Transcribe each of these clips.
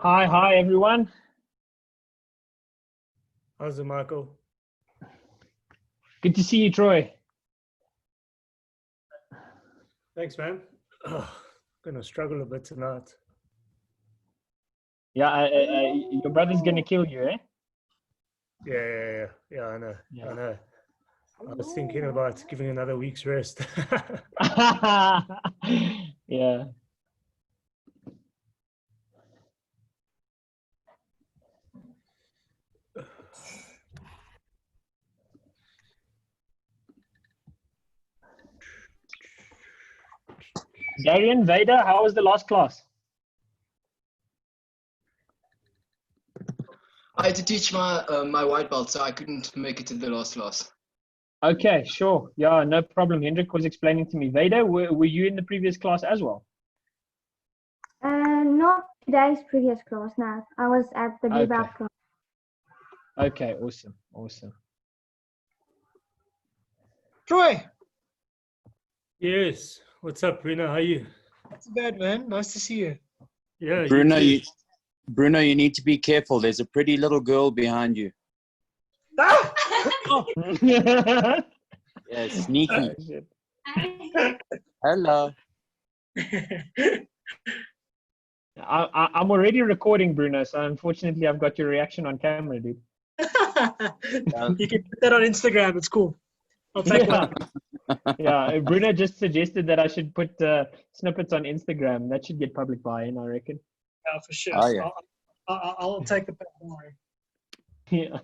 Hi, everyone. How's it, Michael? Good to see you, Troy. Thanks, man. Gonna struggle a bit tonight. Yeah, your brother's gonna kill you, eh? Yeah. I know. Yeah. I know. I was thinking about giving another week's rest. Yeah. Darian, Veda, how was the last class? I had to teach my white belt, so I couldn't make it to the last class. Okay, sure. Yeah, no problem. Hendrik was explaining to me. Veda, were you in the previous class as well? Not today's previous class, no. I was at the blue belt class. Okay, awesome. Troy, Yes. What's up, Bruno? How are you? not too bad, man. Nice to see you. Yeah, Bruno, you too. Bruno, you need to be careful. There's a pretty little girl behind you. Ah! Yeah, sneaky. Hello. I'm already recording, Bruno, so unfortunately I've got your reaction on camera, dude. You can put that on Instagram. It's cool. I'll take one. Yeah, Bruno just suggested that I should put snippets on Instagram. That should get public buy-in, I reckon. Yeah, for sure. Oh, yeah. I'll take the back. Don't worry. Yeah.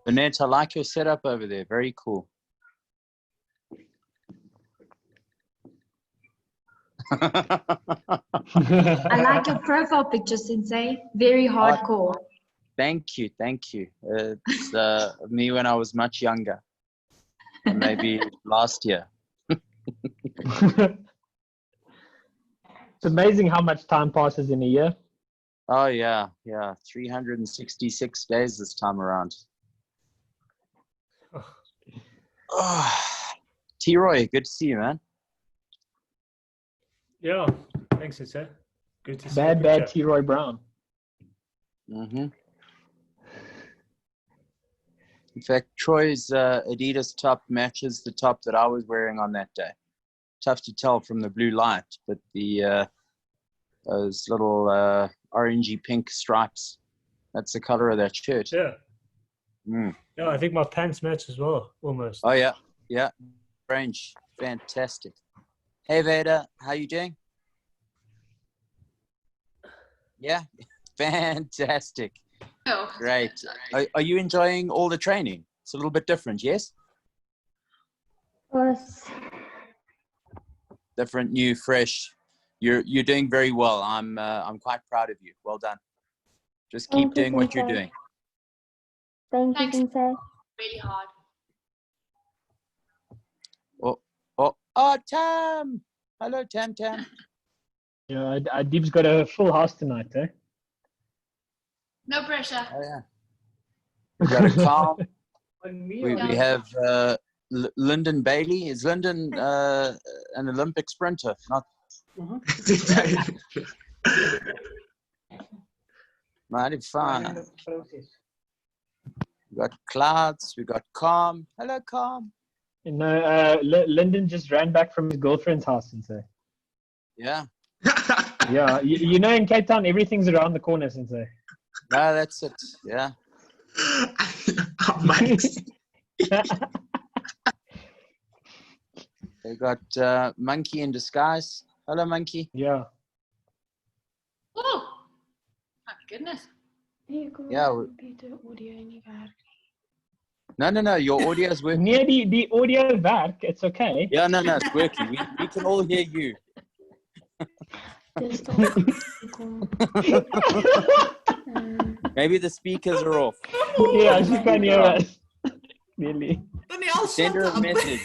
Burnett, I like your setup over there. Very cool. I like your profile picture, Sensei. Very hardcore. Thank you. It's me when I was much younger. Maybe last year. It's amazing how much time passes in a year. Oh, yeah. 366 days this time around. Oh, T-Roy, good to see you, man. Yeah. Thanks, sir. Good to see Bad you. T. Roy Brown. Mm-hmm. In fact, Troy's Adidas top matches the top that I was wearing on that day. Tough to tell from the blue light, but the those little orangey pink stripes, that's the color of that shirt. Yeah. Mm. Yeah, I think my pants match as well, almost. Oh, yeah. Range, fantastic. Hey, Veda, how you doing? Yeah, fantastic. Oh. Great. Are you enjoying all the training? It's a little bit different, yes? Was Different, new, fresh. You're doing very well. I'm quite proud of you. Well done. Just keep Thank you, doing what you're Sensei. doing. Thank you, Thanks. Sensei. Really hard. Oh, Tam. Hello, Tam. Yeah, Deep's got a full house tonight, eh? No pressure. Oh, yeah. We got a calm. We have Lyndon Bailey. Is Lyndon an Olympic sprinter? Not. Mighty fine. We got Clouds. We got Calm. Hello, Calm. No, Lyndon just ran back from his girlfriend's house and say, Yeah. yeah, you know, in Cape Town, everything's around the corner, Sensei. No, that's it. Yeah. They got Monkey in disguise. Hello, Monkey. Yeah. Oh, my goodness. Yeah. No. Your audio is working. Near the audio back, it's okay. Yeah, no, it's working. We can all hear you. Maybe the speakers are off. Yeah, she can hear us. Really. Send her a message.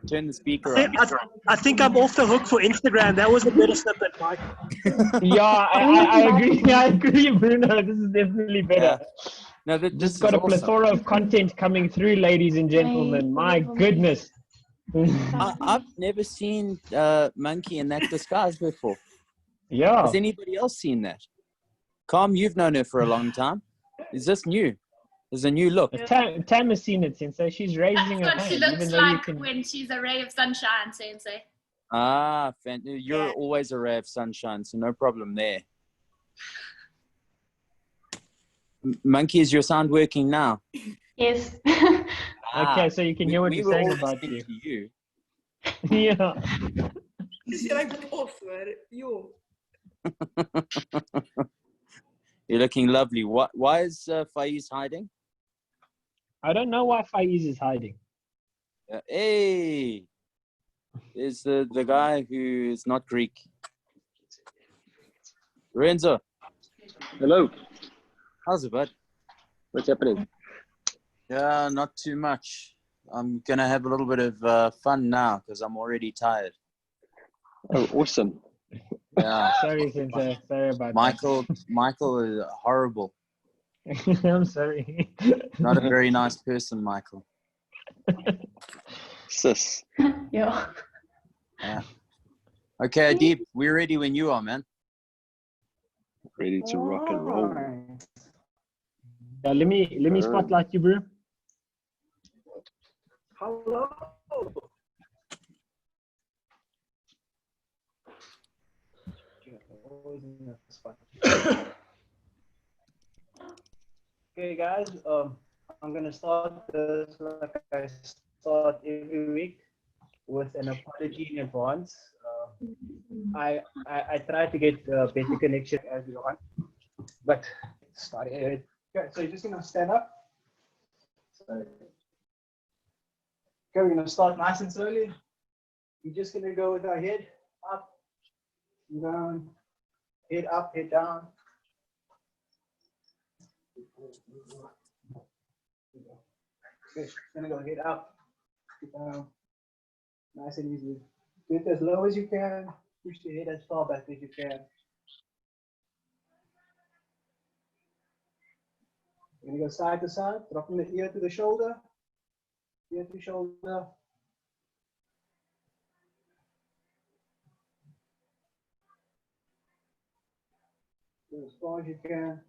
Turn the speaker I on. think, I think I'm off the hook for Instagram. That was a better snippet, Mike. Yeah, I agree. I agree, Bruno. This is definitely better. No, this Just is got a awesome. plethora of content coming through, ladies and gentlemen. My goodness. I've never seen Monkey in that disguise before. Yeah. Has anybody else seen that? Calm, you've known her for a long time. Is this new? There's a new look. Tam has seen it, Sensei. She's raising her That's what she hand. looks Even though you like can... when she's a ray of sunshine, Sensei. Ah, you're always a ray of sunshine, so no problem there. Monkey, is your sound working now? Yes. Okay, so you can hear what we we're were saying all about listening you. to you. Yeah. You're looking lovely. Why is Faiz hiding? I don't know why Faiz is hiding. Hey, is the guy who is not Greek. Renzo, Hello, how's it, bud? what's happening? Yeah, not too much. I'm gonna have a little bit of fun now because I'm already tired. Oh, awesome. Yeah, Sorry, Sensei. Sorry about Michael is horrible. that. I'm sorry. Not a very nice person, Michael. Sis. Yeah. Yeah. Okay, Adib, we're ready when you are, man. Ready to rock and roll. Yeah, let me spotlight you, bro. Hello. Okay, guys, I'm gonna start this like I start every week with an apology in advance. I try to get better connection as we go on, but started. Okay, so you're just gonna stand up. Okay, we're gonna start nice and slowly. We're just gonna go with our head up, down, head up, head down. Okay, gonna go head up, head down, nice and easy. Do it as low as you can. Push the head as far back as you can. You're gonna go side to side, dropping the ear to the shoulder, ear to shoulder. Go as far as you can.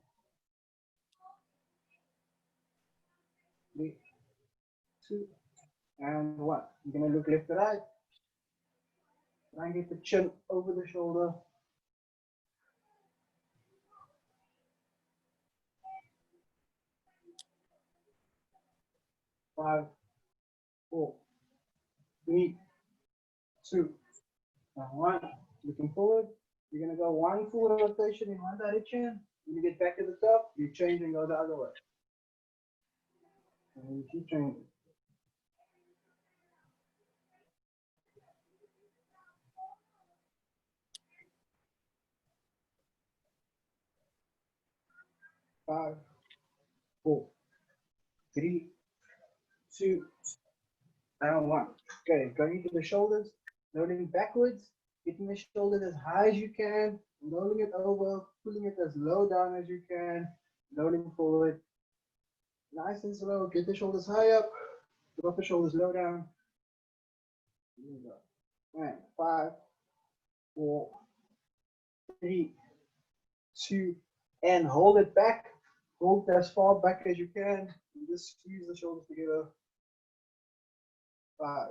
3, 2, and 1. You're gonna look left to right. Try and get the chin over the shoulder. Five, 4, 3, 2, and 1. Looking forward. You're gonna go one full rotation in one direction. When you get back to the top, you change and go the other way. And you keep changing. Five, 4, 3, 2, and 1. Okay, going into the shoulders, rolling backwards, hitting the shoulders as high as you can, rolling it over, pulling it as low down as you can, rolling forward. Nice and slow, get the shoulders high up, drop the shoulders low down. Here we go. And 5, 4, 3, 2, and hold it back. Hold as far back as you can. And just squeeze the shoulders together. 5,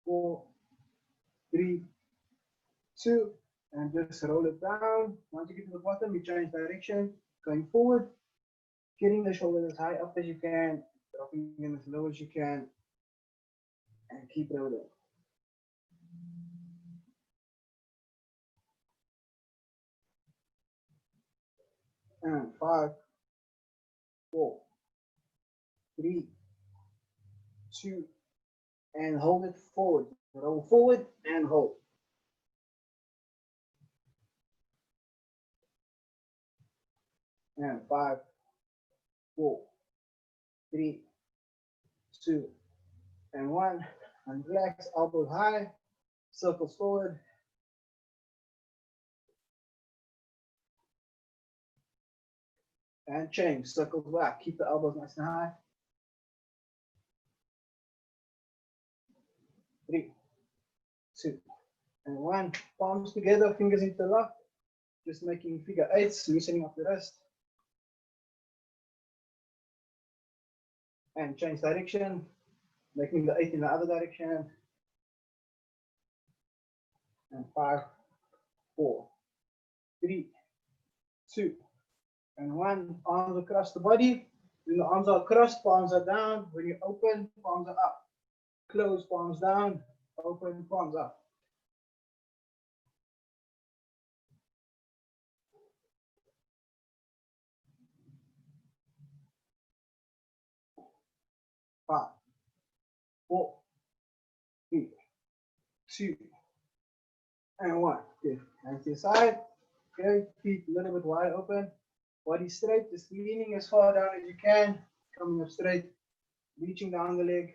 4, 3, 2, and just roll it down. Once you get to the bottom, you change direction, going forward, getting the shoulders as high up as you can, dropping them as low as you can, and keep rolling. And 5, 4, 3, 2, and hold it forward. Roll forward and hold. And 5, 4, 3, 2, and 1. And relax, elbows high, circles forward. And change, circles back. Keep the elbows nice and high. 3, 2, and 1. Palms together, fingers interlocked. Just making figure 8s, loosening up the wrist. And change direction, making the 8 in the other direction. And 5, 4, 3, 2, and 1. Arms across the body. When the arms are crossed, palms are down. When you open, palms are up. Close, palms down. Open, palms up. Five, 4, 3, 2, and 1. Good. Hands to your side. Okay, feet a little bit wide open. Body straight, just leaning as far down as you can. Coming up straight. Reaching down the leg.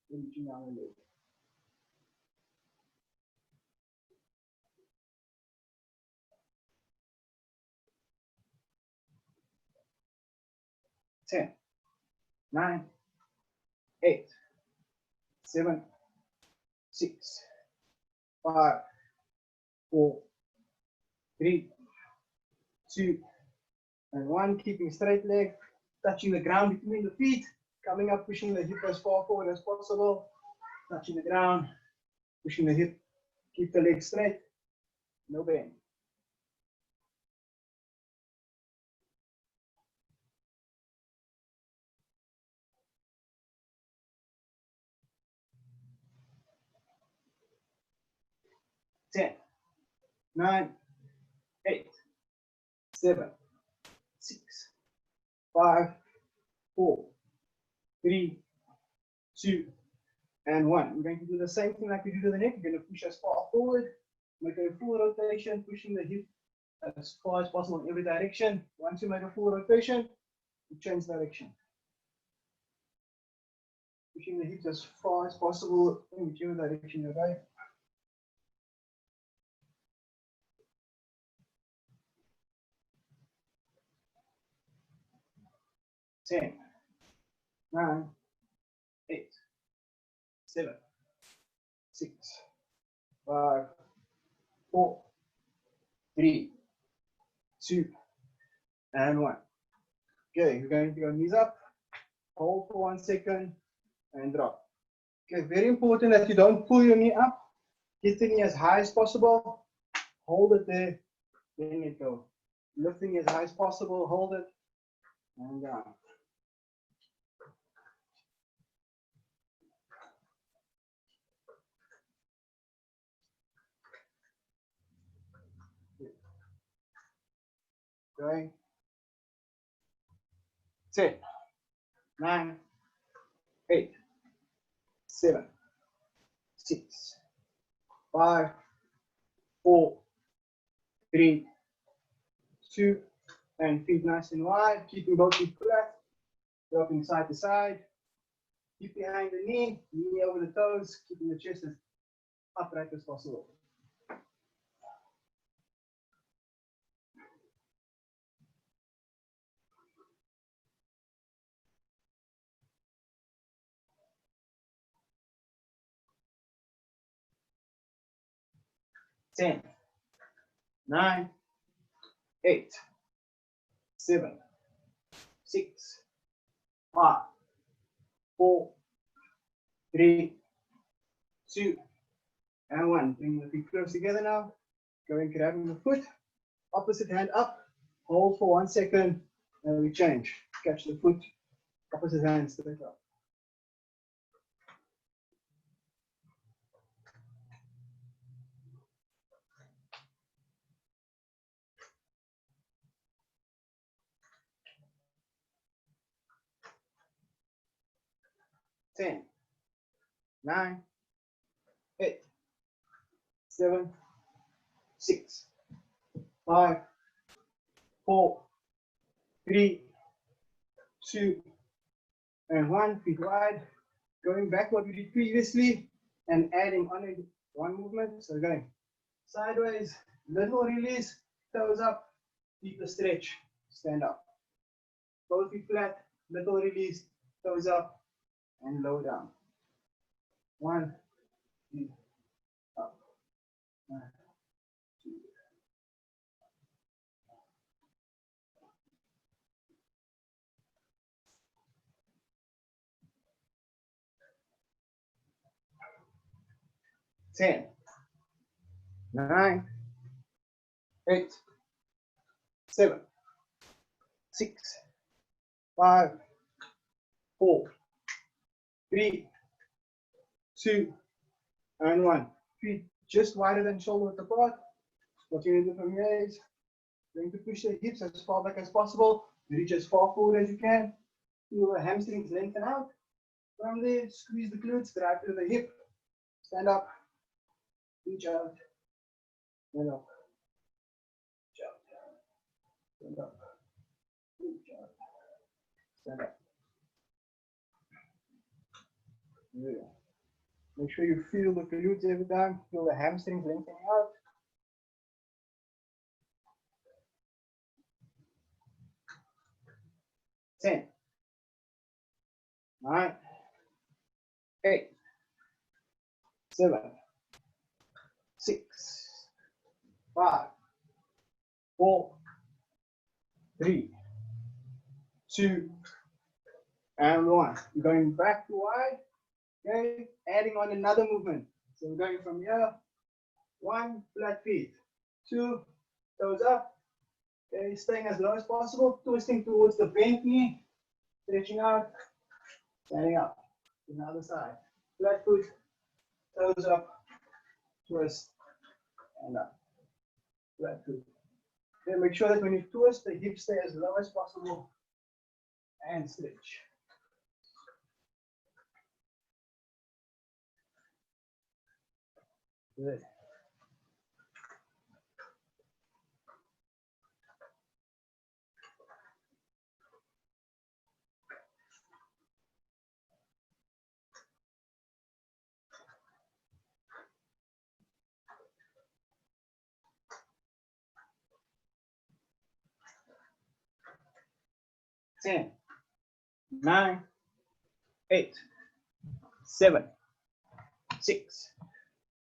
Reaching down the leg. 10, 9, 8, 7, 6, 5, 4, 3, 2, and 1. Keeping straight leg, touching the ground between the feet, coming up, pushing the hip as far forward as possible, touching the ground, pushing the hip, keep the leg straight, no bend. Ten, 9, 8, 7, 6, 5, 4, 3, 2, and 1. We're going to do the same thing like we do to the neck. We're going to push as far forward, make a full rotation, pushing the hip as far as possible in every direction. Once you make a full rotation, you change direction. Pushing the hips as far as possible in whichever direction you're going. 10, 9, 8, 7, 6, 5, 4, 3, 2, and 1. Okay, we're going to go knees up, hold for 1 second, and drop. Okay, very important that you don't pull your knee up. Get the knee as high as possible. Hold it there, letting it go. Lifting as high as possible, hold it, and down. Going. 10, 9, 8, 7, 6, 5, 4, 3, 2, and feet nice and wide. Keeping both feet flat. Dropping side to side. Keep behind the knee over the toes, keeping the chest as upright as possible. Ten, 9, 8, 7, 6, 5, 4, 3, 2, and 1. Bring the feet close together now. Going, grabbing the foot, opposite hand up, hold for 1 second, and we change. Catch the foot, opposite hand straight up. Ten, 9, 8, 7, 6, 5, 4, 3, 2, and 1. Feet wide. going back what we did previously and adding on a one movement. So going sideways, little release, toes up, deeper stretch, stand up. Both feet flat, little release, toes up, and low down. 1, 2, up. 1, 2. 10, 9, 8, 7, 6, 5, 4, 3, 2, and 1. Feet just wider than shoulder width apart. What you're going to do from here is going to push the hips as far back as possible. Reach as far forward as you can. Feel the hamstrings lengthen out. From there, squeeze the glutes, drive to the hip. Stand up. Reach out. Stand up. Reach out. Stand up. Reach out. Stand up. Yeah. Make sure you feel the glutes every time. Feel the hamstrings lengthening out. Ten, 9, 8, 7, 6, 5, 4, 3, 2, and 1. We're going back to wide. Okay, adding on another movement. So we're going from here. 1, flat feet. 2, toes up. Okay, staying as low as possible, twisting towards the bent knee, stretching out, standing up. To the other side. Flat foot, toes up, twist, and up. Flat foot. Okay, make sure that when you twist, the hips stay as low as possible and stretch. Good. Ten, 9, 8, 7, 6,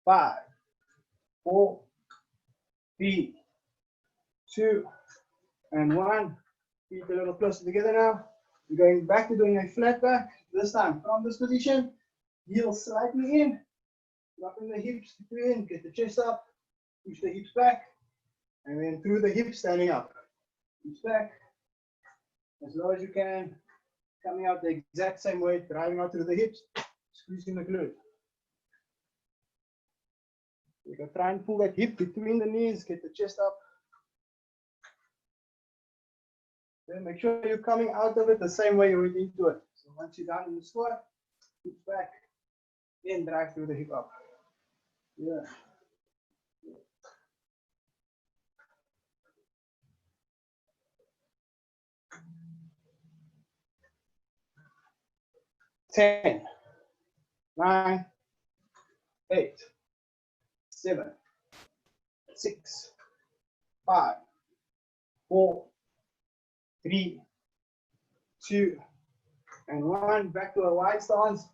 5, 4, 3, 2, and 1. Feet a little closer together now. We're going back to doing a flat back. This time from this position, heels slightly in, dropping the hips between, get the chest up, push the hips back, and then through the hips, standing up. Hips back, as low as you can, coming out the exact same way, driving out through the hips, squeezing the glute. You can try and pull that hip between the knees, get the chest up. Then make sure you're coming out of it the same way you went into it. So once you're down in the squat, hips back, then drive through the hip up. Yeah. Ten, 9, 8, 7, 6, 5, 4, 3, 2, and 1. Back to a wide stance.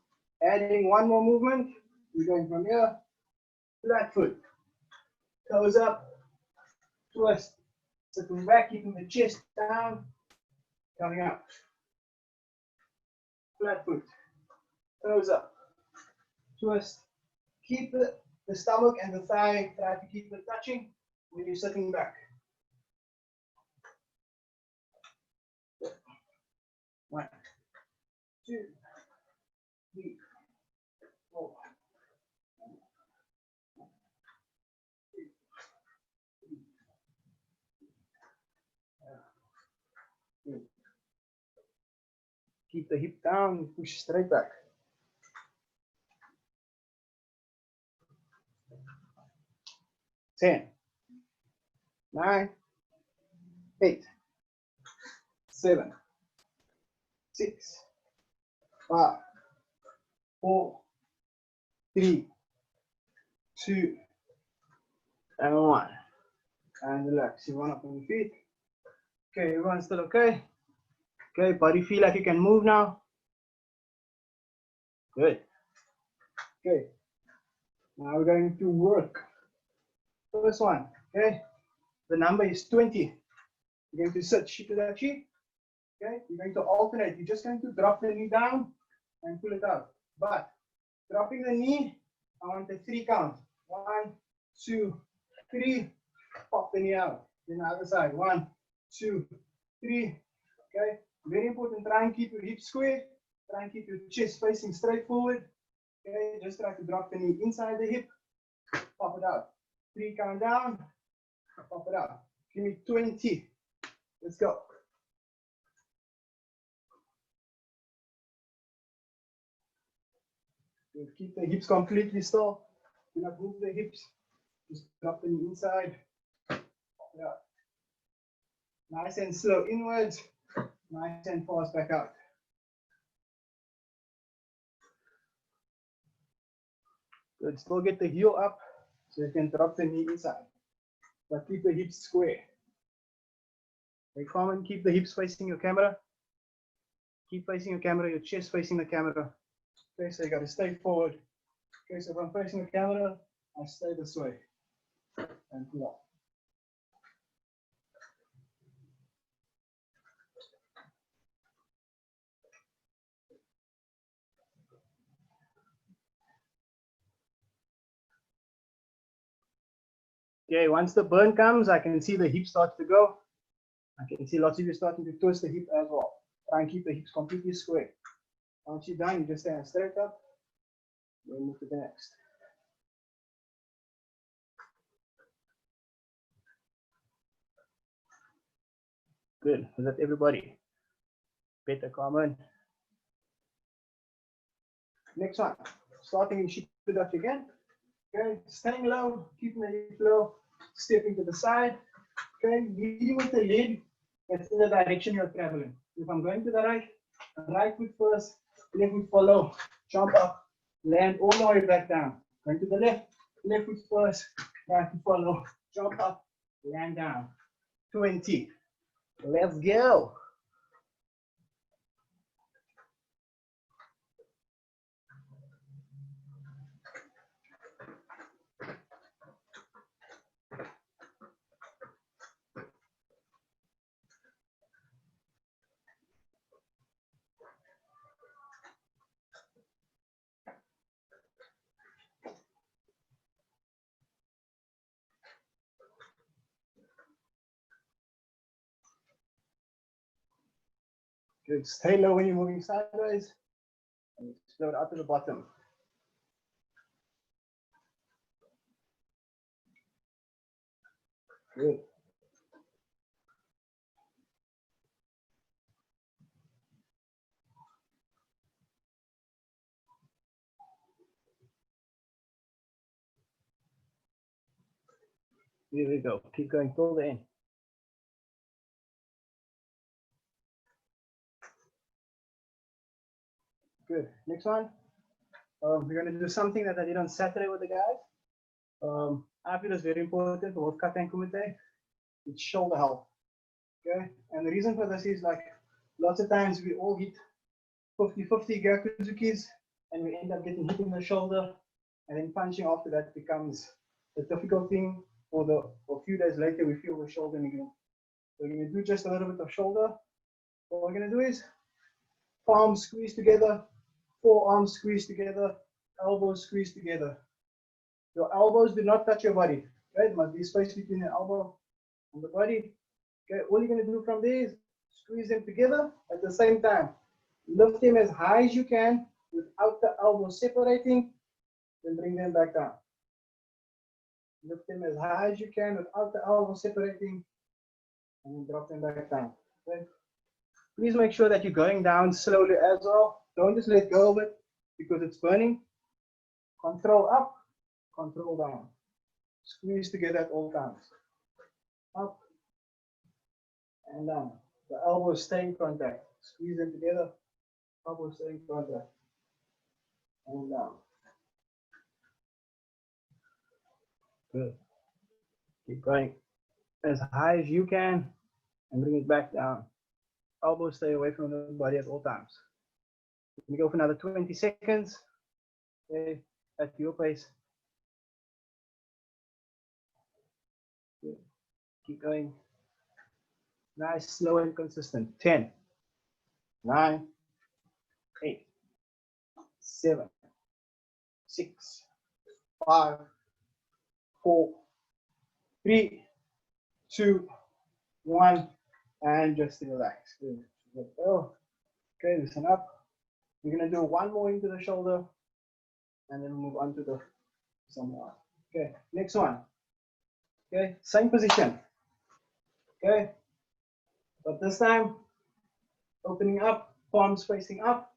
Adding one more movement. We're going from here. Flat foot. Toes up. Twist. Sitting back, keeping the chest down. Coming up. Flat foot. Toes up. Twist. Keep the stomach and the thigh. Try to keep it touching when you're sitting back. 1, 2, 3, 4. Keep the hip down, push straight back. Ten, 9, 8, 7, 6, 5, 4, 3, 2, and 1. And relax. Everyone up on your feet. Okay, everyone's still okay? Okay, body feel like you can move now? Good. Okay. Now we're going to work. First one, okay? The number is 20. You're going to sit shikudachi. Okay? You're going to alternate. You're just going to drop the knee down and pull it out. But dropping the knee, I want a 3 count. 1, 2, 3. Pop the knee out. Then the other side. 1, 2, 3. Okay? Very important. Try and keep your hips square. Try and keep your chest facing straight forward. Okay? Just try to drop the knee inside the hip. Pop it out. 3 count down. Pop it out. Give me 20. Let's go. Keep the hips completely still. Do not move the hips. Just drop them inside. Yeah. Nice and slow inwards. Nice and fast back out. Good. Still get the heel up so you can drop the knee inside. But keep the hips square. Stay calm and keep the hips facing your camera. Keep facing your camera, your chest facing the camera. Okay, so you got to stay forward. Okay, so if I'm facing the camera, I stay this way and pull up. Okay, once the burn comes, I can see the hip starts to go. I can see lots of you starting to twist the hip as well. Try and keep the hips completely square. Once you're done, you just stand straight up. Then move to the next. Good. Is that everybody? Better common. Next one. Starting in shikudachi again. Okay, staying low, keeping the hip low, stepping to the side. Okay, leading with the leg that's in the direction you're traveling. If I'm going to the right foot first, left foot follow, jump up, land all the way back down. Going to the left foot first, right foot follow, jump up, land down. 20. Let's go. Good. Stay low when you're moving sideways and explode out to the bottom. Good. Here we go. Keep going till the end. Good. Next one. We're going to do something that I did on Saturday with the guys. I feel it's very important for both kata and kumite. It's shoulder help. Okay. And the reason for this is like lots of times we all hit 50-50 gyakuzukis and we end up getting hit in the shoulder, and then punching after that becomes a difficult thing. For a few days later, we feel the shoulder again. So we're going to do just a little bit of shoulder. What we're going to do is palms squeeze together, forearms squeeze together, elbows squeeze together. Your elbows do not touch your body. Okay? There must be space between the elbow and the body. Okay, all you're going to do from there is squeeze them together at the same time. Lift them as high as you can without the elbows separating, then bring them back down. Lift them as high as you can without the elbows separating, and then drop them back down. Okay? Please make sure that you're going down slowly as well. Don't just let go of it because it's burning. Control up, control down. Squeeze together at all times. Up and down. The elbows stay in contact. Squeeze them together. Elbows stay in contact. and down. Good. Keep going as high as you can and bring it back down. Elbows stay away from the body at all times. We go for another 20 seconds. Okay, at your pace. Good. Keep going. Nice, slow and consistent. 10, 9, 8, 7, 6, 5, 4, 3, 2, 1, and just relax. Good. Oh, okay, listen up. We're gonna do one more into the shoulder, and then move on to the somewhere. Okay, next one. Okay, same position. Okay, but this time opening up, palms facing up.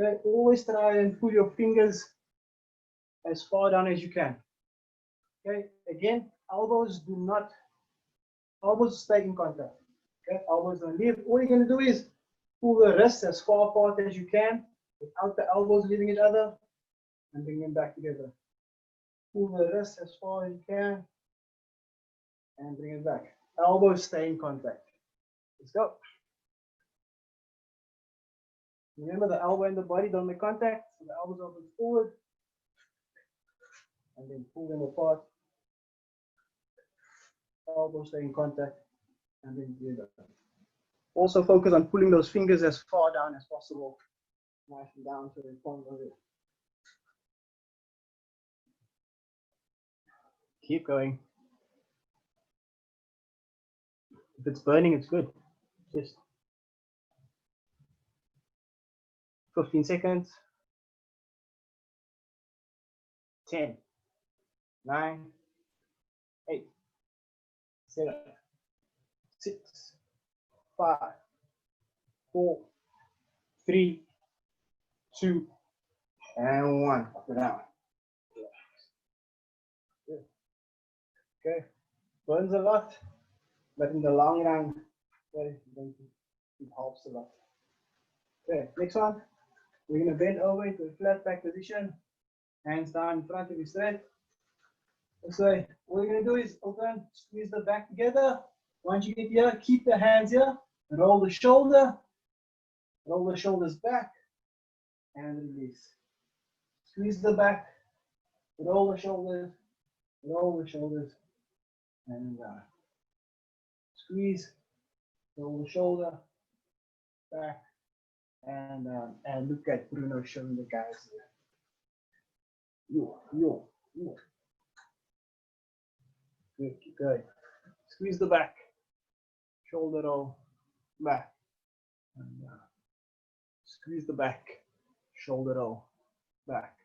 Okay, always try and pull your fingers as far down as you can. Okay, again, elbows stay in contact. Okay, elbows don't leave. All you're gonna do is pull the wrists as far apart as you can without the elbows leaving each other and bring them back together. Pull the wrists as far as you can and bring it back. Elbows stay in contact. Let's go. Remember, the elbow and the body don't make contact, so the elbows open forward and then pull them apart. Elbows stay in contact and then do that. Also focus on pulling those fingers as far down as possible. Nice and down to the palm of it. Keep going. If it's burning, it's good. Just 15 seconds. 10, 9, 8, 7, 6, 5, 4, 3, 2, and 1. Up and down. Good. Okay. Burns a lot, but in the long run, okay, it helps a lot. Okay, next one. We're going to bend over into a flat back position. Hands down in front of you straight. This way. What you're going to do is open, squeeze the back together. Once you get here, keep the hands here. Roll the shoulder. Roll the shoulders back. And release. Squeeze the back. Roll the shoulders. Roll the shoulders. And squeeze. Roll the shoulder. Back. And look at Bruno showing the guys here. Yo. Good, keep going. Squeeze the back. Shoulder roll. Back. And squeeze the back. Shoulder roll. Back.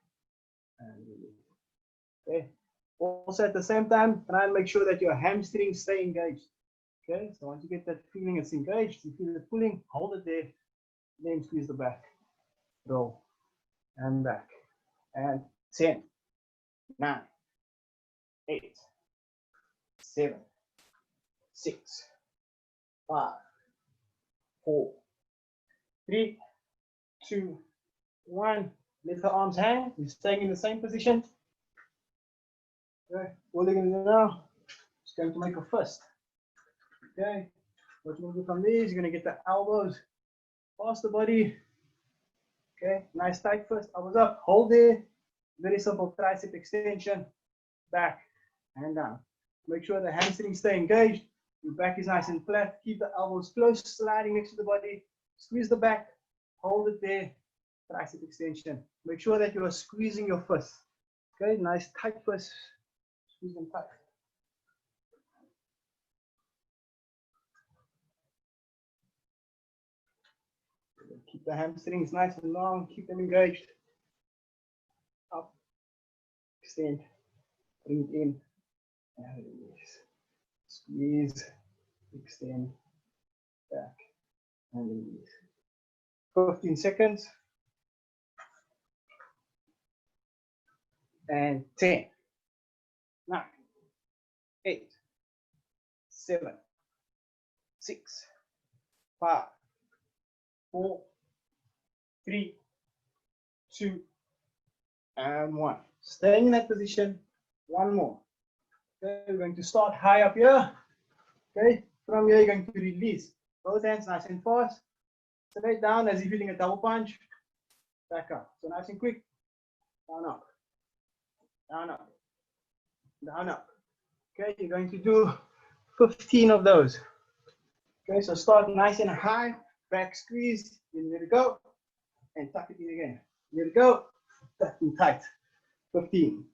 And release. Okay. Also at the same time, try and make sure that your hamstrings stay engaged. Okay, so once you get that feeling it's engaged, you feel it pulling, hold it there, then squeeze the back. Roll. And back. And 10, 9, 8, 7, 6, 5, 4, 3, 2, 1. Let the arms hang. We're staying in the same position. Okay, what we're going to do now is going to make a fist. Okay, what you're going to do from there is you're going to get the elbows past the body. Okay, nice tight fist, elbows up, hold there. Very simple tricep extension, back and down. Make sure the hamstrings stay engaged. Your back is nice and flat. Keep the elbows close, sliding next to the body. Squeeze the back, hold it there. Tricep extension. Make sure that you are squeezing your fist. Okay, nice tight fist. Squeeze them tight. Keep the hamstrings nice and long. Keep them engaged. Up, extend, bring it in, and release. Squeeze, extend, back, and release. 15 seconds. And 10, 9, 8, 7, 6, 5, 4, 3, 2, and 1. Staying in that position, 1 more. Okay, we're going to start high up here. Okay, from here you're going to release. Both hands nice and fast. Straight down as if you're doing a double punch. Back up. So nice and quick. Down up. Down up. Down up. Okay, you're going to do 15 of those. Okay, so start nice and high. Back squeeze. Then let it go. And tuck it in again. Let it go. Tuck in tight. 15.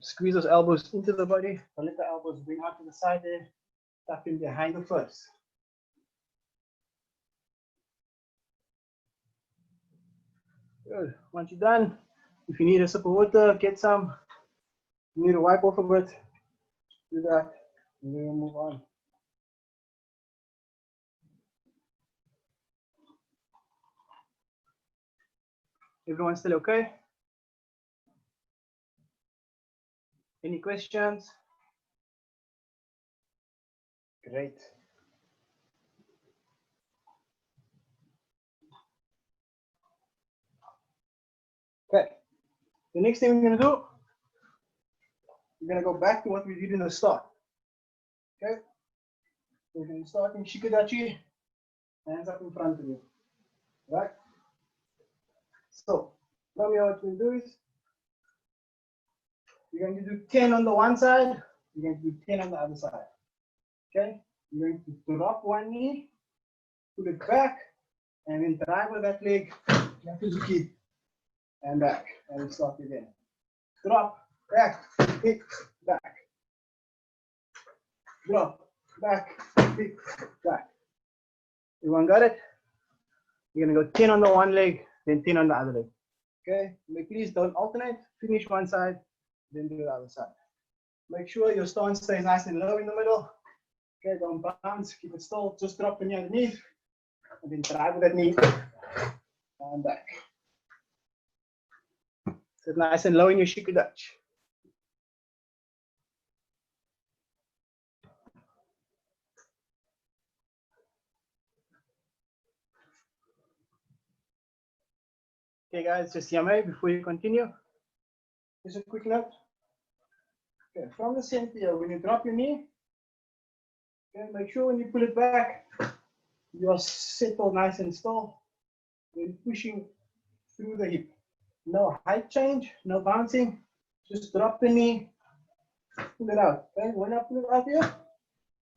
Squeeze those elbows into the body. Don't let the elbows bring out to the side there. Tuck in behind the first. Good. Once you're done, if you need a sip of water, get some. You need to wipe off a bit. Do that. And then we'll move on. Everyone still okay? Any questions? Great. Okay. The next thing we're going to do, we're going to go back to what we did in the start. Okay. We're going to start in Shikadachi, hands up in front of you. Right? So, from here, what we'll do is, we're going to do 10 on the one side, we're going to do 10 on the other side. Okay? You're going to drop one knee, put it back, and then drive with that leg, Yakuzuki, and back. And we start again. Drop, back, kick, back. Drop, back, kick, back. Everyone got it? You're going to go 10 on the one leg, then 10 on the other leg. Okay? Please don't alternate. Finish one side, then do the other side. Make sure your stance stays nice and low in the middle. Okay, don't bounce, keep it still. Just drop the knee underneath, and then drive with that knee and back. Sit nice and low in your Shikudachi. Okay, guys, just Yame, before you continue, just a quick note. Okay, from the center here, when you drop your knee, okay, make sure when you pull it back, you are settled nice and still. Then pushing through the hip. No height change, no bouncing. Just drop the knee, pull it out. Okay, when I pull it out here,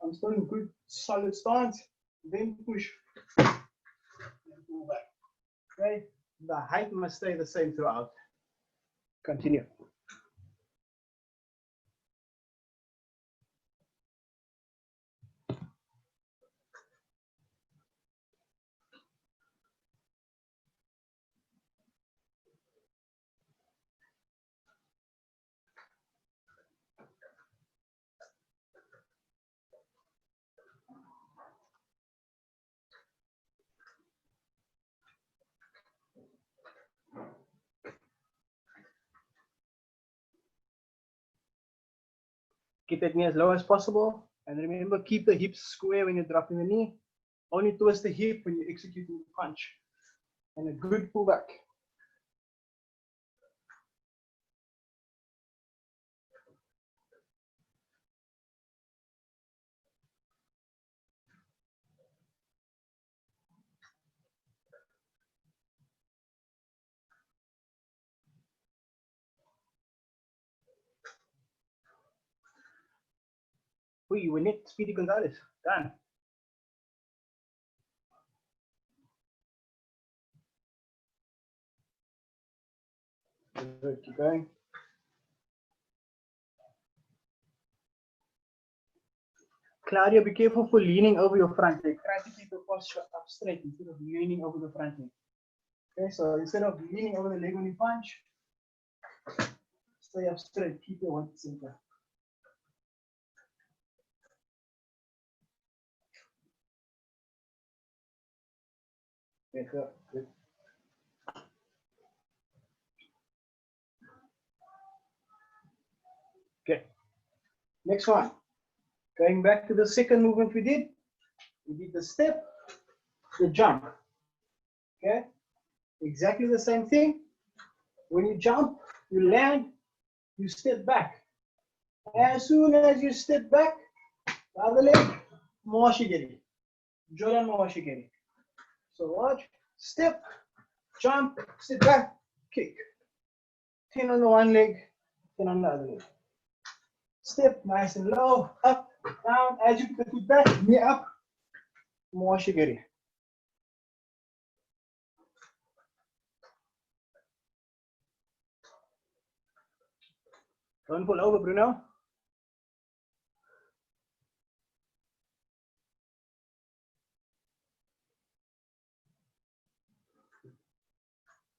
I'm still in good solid stance. Then push and pull back. Okay, the height must stay the same throughout. Continue. Keep that knee as low as possible. And remember, keep the hips square when you're dropping the knee. Only twist the hip when you're executing the punch. And a good pullback. We win it, Speedy Gonzalez. Done. Good, keep going. Claudia, be careful for leaning over your front leg. Try to keep the posture up straight instead of leaning over the front leg. Okay, so instead of leaning over the leg when you punch, stay up straight, keep your one center. Good. Next one. Going back to the second movement we did the step, the jump. Okay? Exactly the same thing. When you jump, you land, you step back. As soon as you step back, the other leg, moashigiri. Jordan moashigiri. So watch, step, jump, step back, kick. 10 on the one leg, 10 on the other leg. Step nice and low, up, down. As you put the foot back, knee up, moashigiri. Don't pull over, Bruno.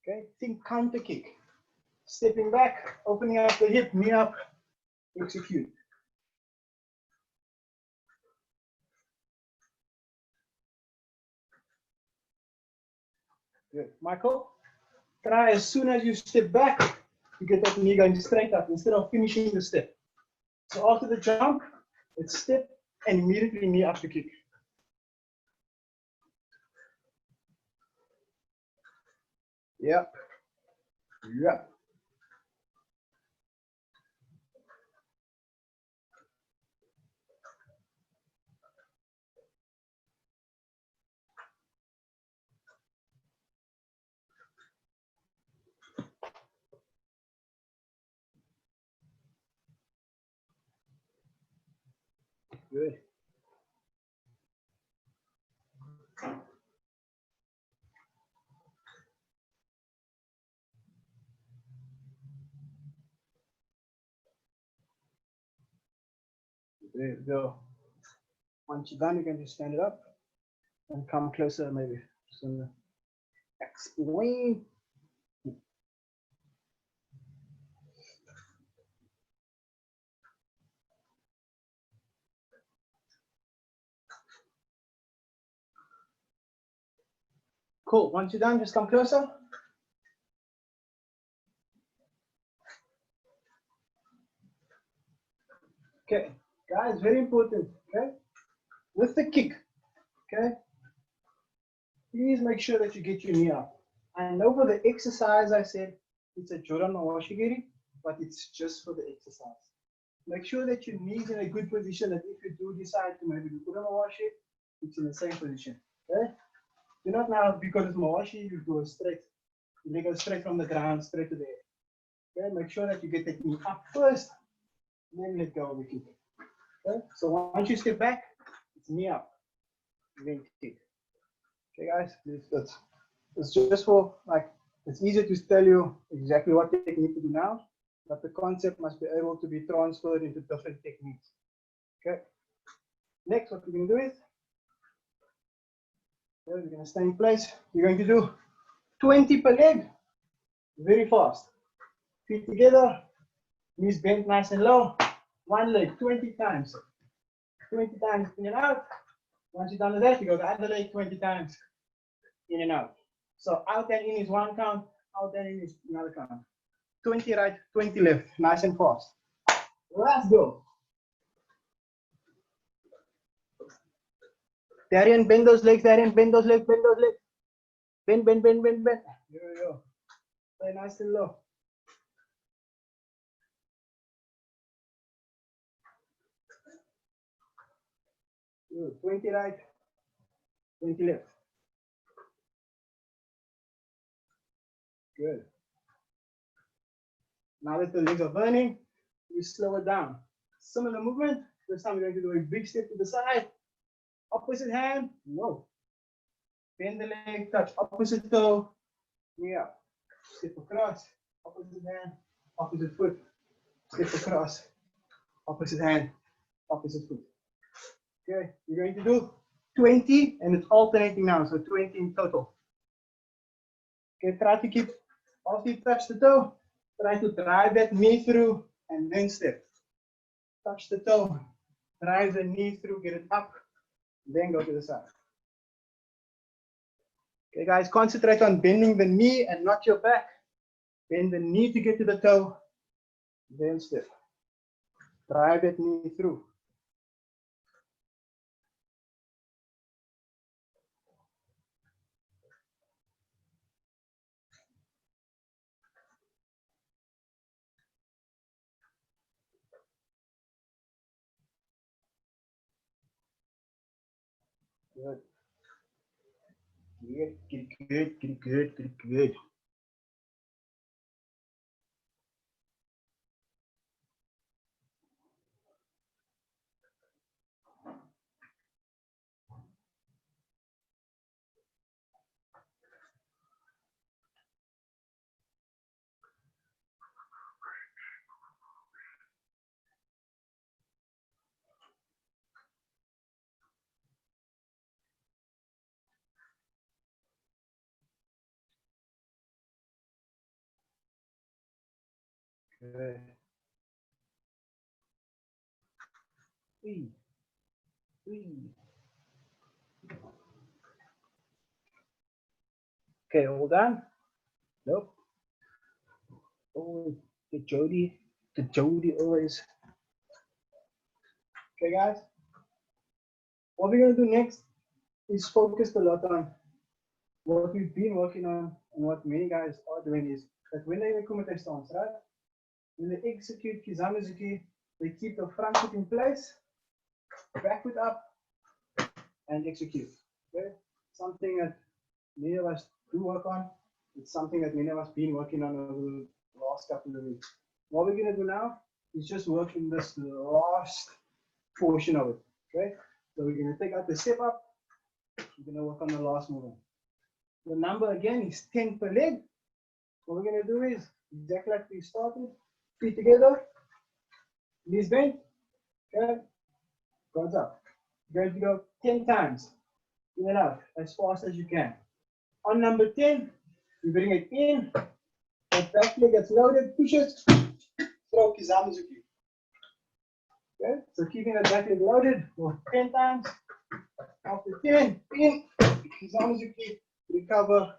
Okay, think counter kick. Stepping back, opening up the hip, knee up, execute. Good. Michael, try as soon as you step back, you get that knee going straight up instead of finishing the step. So after the jump, it's step and immediately knee up to kick. Yep. Yep. Good. There you go. Once you're done, you can just stand it up and come closer, maybe. Just gonna explain. Cool. Once you're done, just come closer. Okay, guys, very important. Okay, with the kick. Okay, please make sure that you get your knee up. I know for the exercise I said it's a Jodan Mawashigiri, but it's just for the exercise. Make sure that your knees in a good position that if you do decide to maybe do Jodan Mawashi, it's in the same position. Okay? Do not now, because it's Mawashi, you go straight. You go straight from the ground, straight to the air. Okay? Make sure that you get the knee up first, then let go of the kick. Okay? So once you step back, it's knee up, then kick. Okay, guys, it's just for like, it's easier to tell you exactly what technique to do now, but the concept must be able to be transferred into different techniques. Okay. Next, what we're going to do is, we're going to stay in place. You're going to do 20 per leg, very fast. Feet together, knees bent nice and low. One leg, 20 times. 20 times in and out. Once you're done with that, you go the other leg 20 times in and out. So out and in is one count, out and in is another count. 20 right, 20 left, nice and fast. Let's go. Darian, bend those legs, Darian, bend those legs, bend those legs. Bend, bend, bend, bend, bend. There we go. Stay nice and low. Good. 20 right, 20 left. Good. Now that the legs are burning, you slow it down. Similar movement. This time we're going to do a big step to the side. Opposite hand, whoa. Bend the leg, touch opposite toe. Knee up. Step across. Opposite hand, opposite foot. Step across. Opposite hand, opposite foot. Okay, you're going to do 20 and it's alternating now, so 20 in total. Okay, try to keep, after you touch the toe, try to drive that knee through and then step. Touch the toe, drive the knee through, get it up, then go to the side. Okay, guys, concentrate on bending the knee and not your back. Bend the knee to get to the toe, then step. Drive that knee through. Good. Good, good, good, good, good, good, good. Good. Three. Okay, all done? Nope. Oh, the Jody always. Okay, guys. What we're gonna do next is focus a lot on what we've been working on and what many guys are doing is that when they in a Kumite stance, right? When they execute Kizamizuki, they keep the front foot in place, back foot up, and execute. Okay? Something that many of us do work on. It's something that many of us been working on over the last couple of weeks. What we're gonna do now is just work in this last portion of it. Okay? So we're gonna take out the step up. We're gonna work on the last movement. The number again is 10 per leg. What we're gonna do is exactly like we started. Feet together, knees bent. Okay? Guards up. You're going to go 10 times. In and out as fast as you can. On number 10, you bring it in. That back leg gets loaded, push it, throw Kizamizuki. Okay, so keeping that back leg loaded for 10 times. After 10, in, Kizamizuki, recover,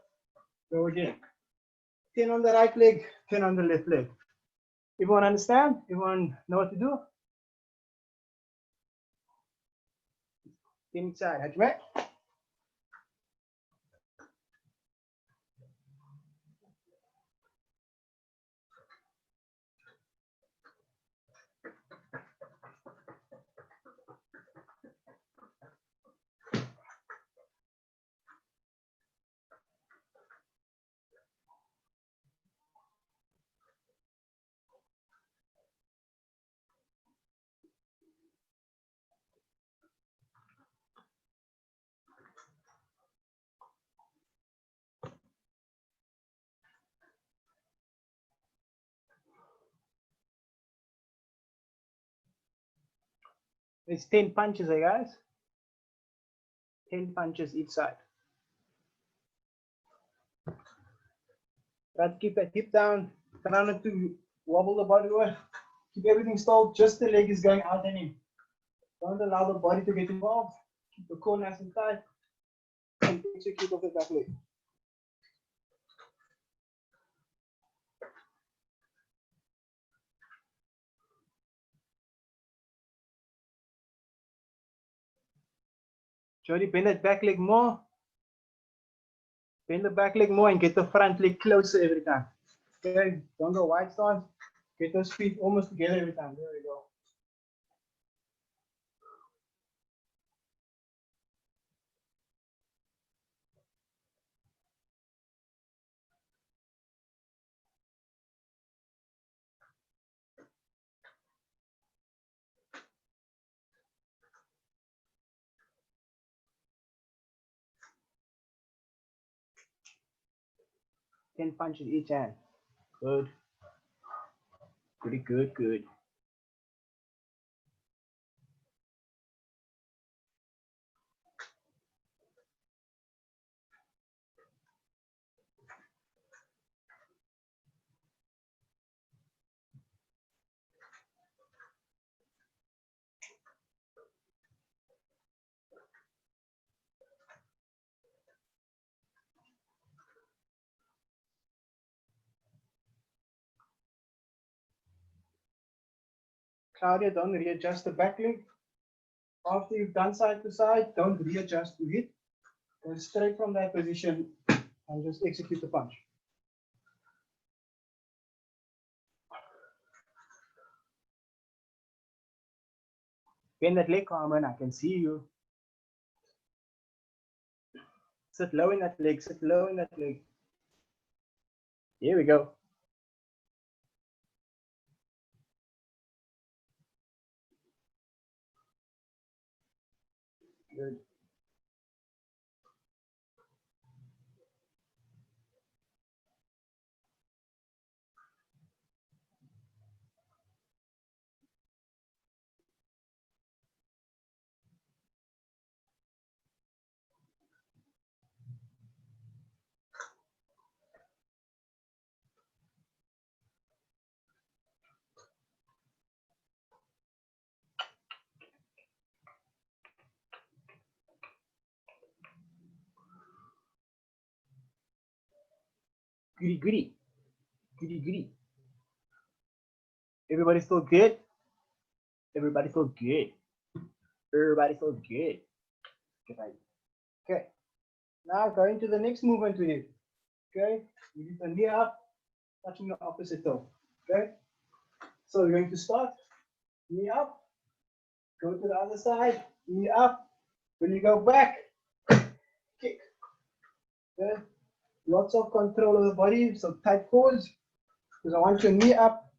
go again. 10 on the right leg, 10 on the left leg. Everyone understand? Everyone know what to do? Inside, Hajime. It's 10 punches, guys. 10 punches each side. Try to keep that hip down. Try not to wobble the body away. Keep everything still. Just the leg is going out and in. Don't allow the body to get involved. Keep the core nice and tight. And execute off the back leg. Jody, bend that back leg more. Bend the back leg more and get the front leg closer every time. Okay, don't go wide stance. Get those feet almost together every time. There we go. Ten punches each hand. Good. Pretty good, good. Claudia, don't readjust the back leg. After you've done side to side, don't readjust to hit. Go straight from that position and just execute the punch. Bend that leg, Carmen. I can see you. Sit low in that leg. Sit low in that leg. Here we go. Good. Goody, goody. Goody, goody. Everybody feel good? Everybody feel good? Everybody feel good? Good. Okay. Now going to the next movement we need. Okay. You need the knee up, touching the opposite toe. Okay. So we're going to start. Knee up. Go to the other side. Knee up. When you go back, kick. Okay. Lots of control of the body, so tight pause. Because I want your knee up,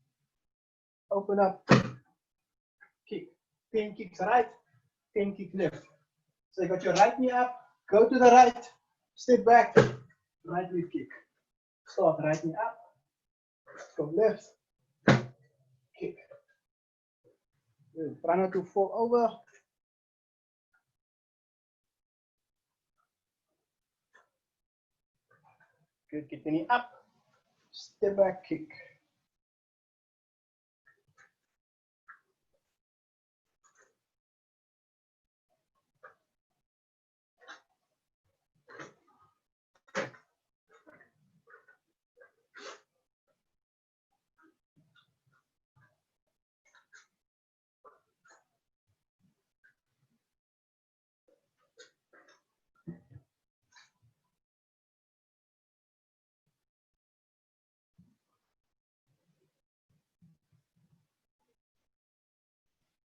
open up, kick. 10 kicks right, 10 kicks left. So you got your right knee up, go to the right, step back, right leg kick. Start right knee up, go left, kick. Good. Try not to fall over. Good, get the knee up, step back, kick.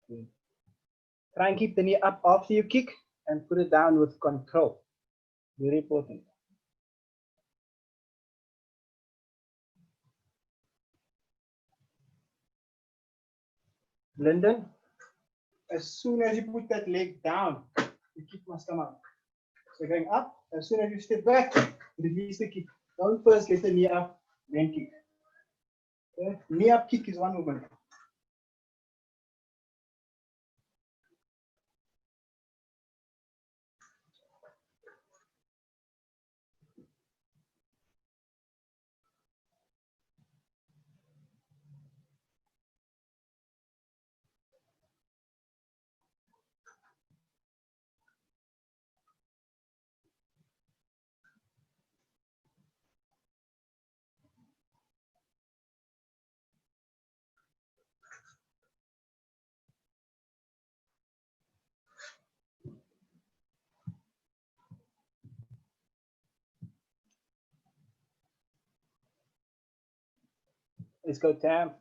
Good. Try and keep the knee up after you kick and put it down with control. Very important. Lyndon, as soon as you put that leg down, the kick must come out. So going up, as soon as you step back, release the kick. Don't first get the knee up, then kick. Okay? Knee up kick is one movement. Let's go, Tam.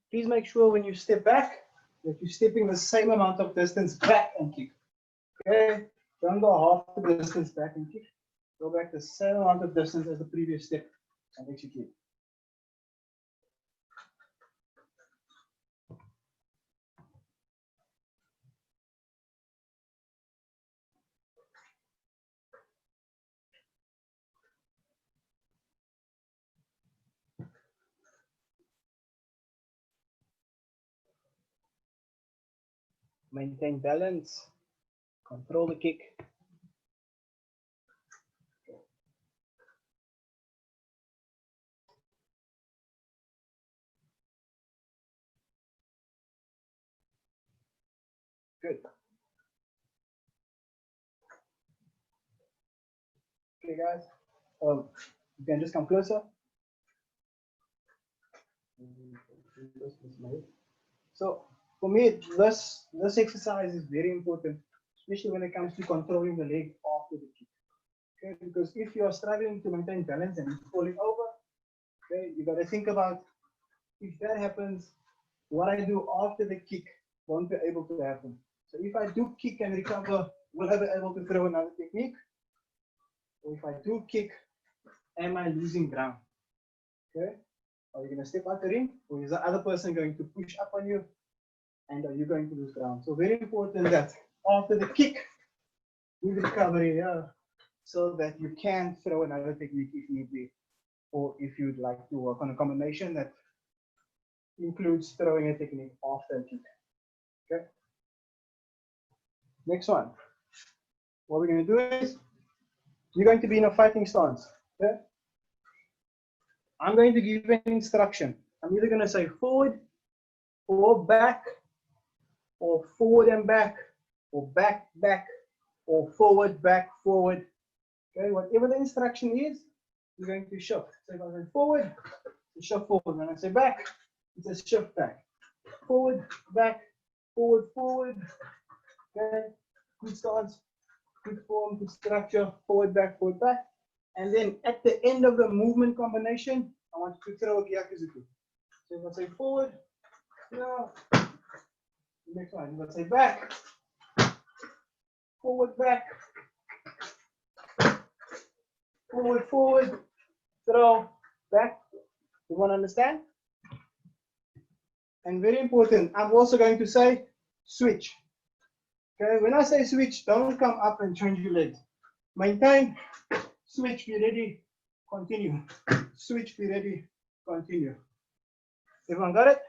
Please make sure when you step back that you're stepping the same amount of distance back and kick. Okay? Don't go half the distance back and kick. Go back the same amount of distance as the previous step and execute. Maintain balance. Control the kick. Good. Okay, guys. You can just come closer. So for me, this exercise is very important, especially when it comes to controlling the leg after the kick. Okay, because if you are struggling to maintain balance and you're falling over, okay, you got to think about if that happens, what I do after the kick won't be able to happen. So if I do kick and recover, will I be able to throw another technique? Or if I do kick, am I losing ground? Okay, are you going to step out the ring, or is the other person going to push up on you, and are you going to lose ground? So very important that after the kick, with recovery, so that you can throw another technique if need be, or if you'd like to work on a combination that includes throwing a technique after a kick. Okay. Next one. What we're going to do is you're going to be in a fighting stance. Okay. I'm going to give an instruction. I'm either going to say forward or back, or forward and back, or back, back, or forward, back, forward. Okay, whatever the instruction is, you're going to shift. So if I say forward, you shift forward. When I say back, it's a shift back. Forward, back, forward, forward. Okay, good stance, good form, good structure, forward, back, forward, back. And then at the end of the movement combination, I want you to throw a gyakuzuki. So if I say forward, no. Next one, if I say back, forward, back, forward, forward, throw, back. You want to understand? And very important, I'm also going to say switch. Okay, when I say switch, don't come up and change your legs. Maintain, switch, be ready, continue. Switch, be ready, continue. Everyone got it?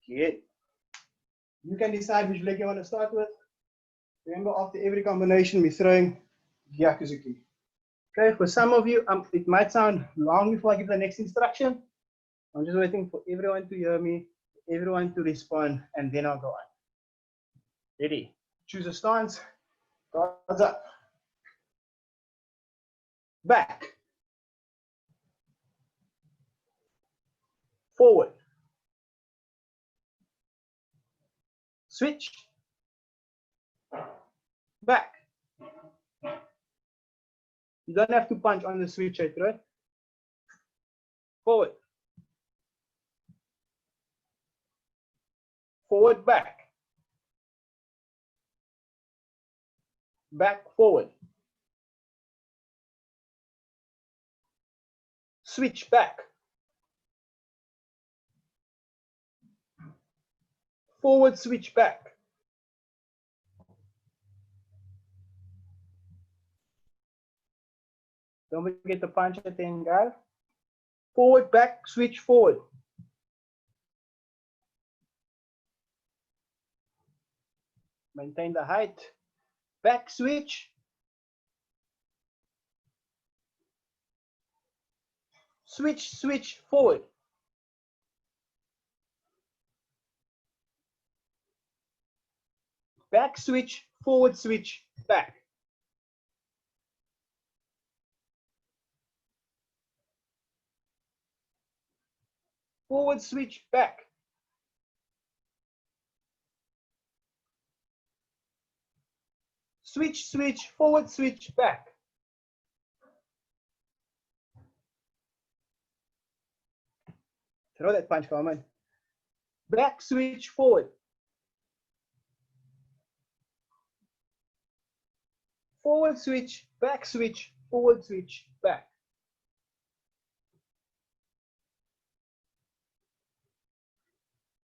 Good. You can decide which leg you want to start with. Remember, after every combination, we're throwing gyakuzuki. Okay, for some of you, it might sound long before I give the next instruction. I'm just waiting for everyone to hear me, everyone to respond, and then I'll go on. Ready? Choose a stance. Guards up. Back. Forward. Switch. Back. You don't have to punch on the switch, right? Forward. Forward, back. Back, forward. Switch back. Forward, switch back. Don't forget the punch at the end, guys. Forward, back, switch, forward. Maintain the height. Back, switch. Switch, switch, forward. Back, switch, forward, switch, back. Forward, switch, back. Switch, switch, forward, switch, back. Throw that punch, Carmen. Back, switch, forward. Forward switch, back switch, forward switch, back.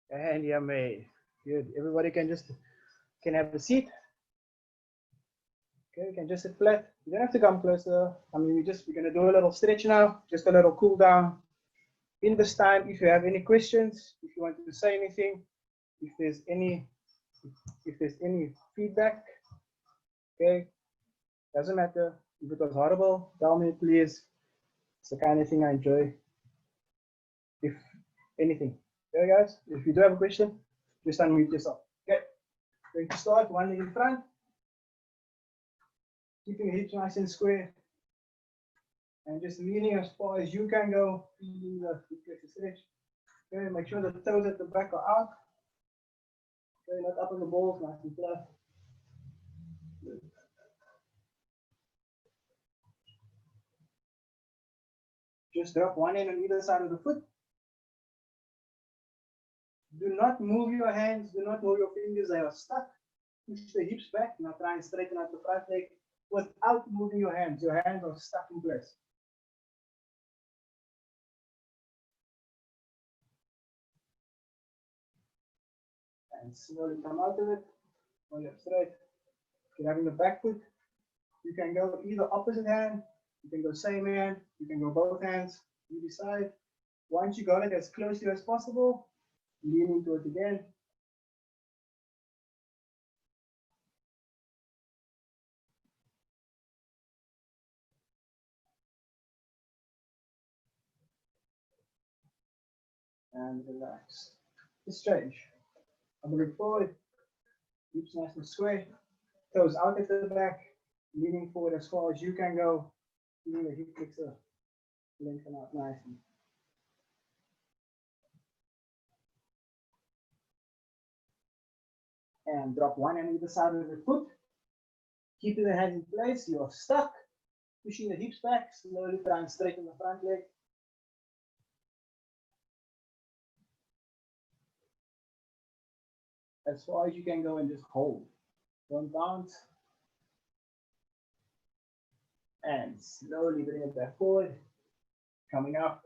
And yeah, mate. Good. Everybody can have a seat. Okay, you can just sit flat. You don't have to come closer. I mean, we're gonna do a little stretch now, just a little cool down. In this time, if you have any questions, if you want to say anything, if there's any feedback, okay, doesn't matter. If it was horrible, tell me, please. It's the kind of thing I enjoy. If anything, okay, guys. If you do have a question, just unmute yourself. Okay, going to start one leg in front. Keeping the hips nice and square. And just leaning as far as you can go, feeling the stretch. Okay, make sure the toes at the back are out. Okay, not up on the balls, nice and flat. Just drop one hand on either side of the foot. Do not move your hands, do not move your fingers, they are stuck. Push the hips back, now try and straighten out the front leg without moving your hands. Your hands are stuck in place. And slowly come out of it. Hold up straight. If you're having the back foot, you can go either opposite hand, you can go same hand, you can go both hands, you decide. Once you got it as close to you as possible, lean into it again. And relax. Just change. I'm going to look forward, hips nice and square, toes out at the back, leaning forward as far as you can go, feeling the hip flexor lengthen out nicely. And drop one hand either side of the foot. Keeping the hands in place, you're stuck. Pushing the hips back, slowly try and straighten the front leg. As far as you can go and just hold. Don't bounce. And slowly bring it back forward. Coming up,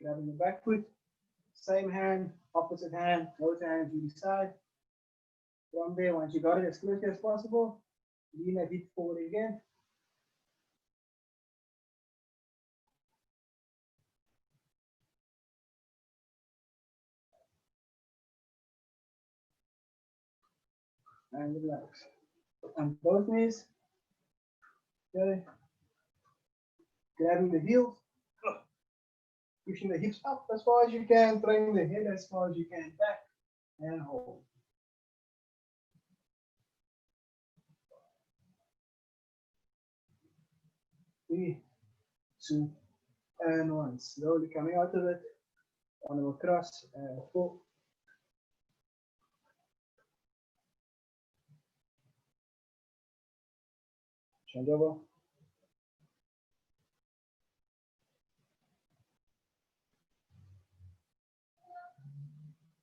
grabbing the back foot. Same hand, opposite hand, both hands you decide. From there, once you got it as close as possible, lean a bit forward again. And relax. On both knees. Okay. Grabbing the heels. Pushing the hips up as far as you can, throwing the head as far as you can back, and hold. Three, two, and one. Slowly coming out of it. Arm across and 4. Change over.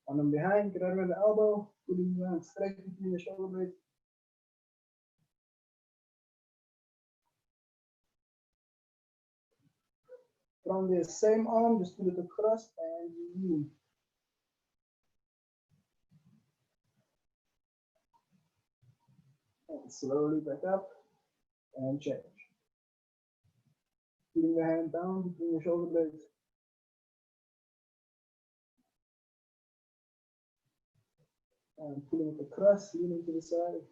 Arm behind, get around the elbow, pulling the hand straight between the shoulder blades. From the same arm, just pull it across and lean. And slowly back up and change. Pulling the hand down between the shoulder blades. And pulling it across, leaning to the side.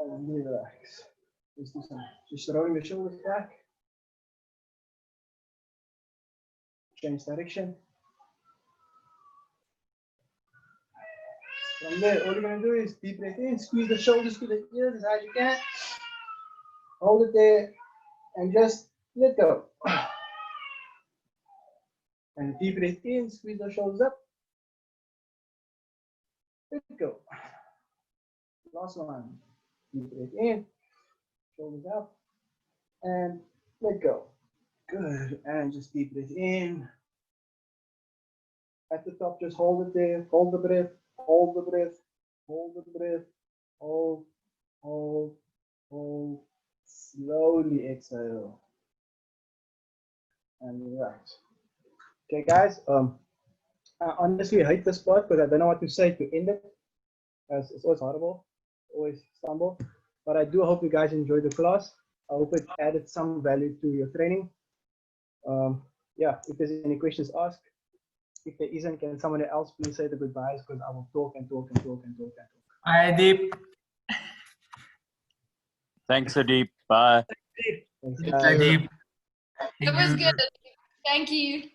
And relax. Just do some, just rolling the shoulders back. Change direction. From there, all you're going to do is deep breath in, squeeze the shoulders to the ears as high as you can. Hold it there and just let go. And deep breath in, squeeze the shoulders up. Let go. Last one. Deep breath in, shoulders up, and let go. Good. And just deep breath in. At the top, just hold it there. Hold the breath. Hold the breath. Hold the breath. Hold. Hold. Hold. Slowly exhale. And relax. Okay, guys. I honestly hate this part because I don't know what to say to end it. As it's always horrible. Always stumble. But I do hope you guys enjoyed the class. I hope it added some value to your training. Yeah, if there's any questions, ask. If there isn't, can someone else please say the goodbyes because I will talk and talk and talk and talk and talk. Hi, Deep. Thanks, Adeep. Bye. Thanks, Hi, guys. Deep. It was good. Thank you.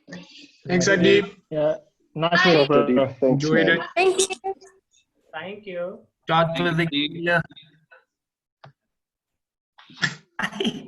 Thanks, Deep. Yeah. Nice Bye. work, bro. Thanks, Enjoyed man. it. Thank you. Thank you. Start with the I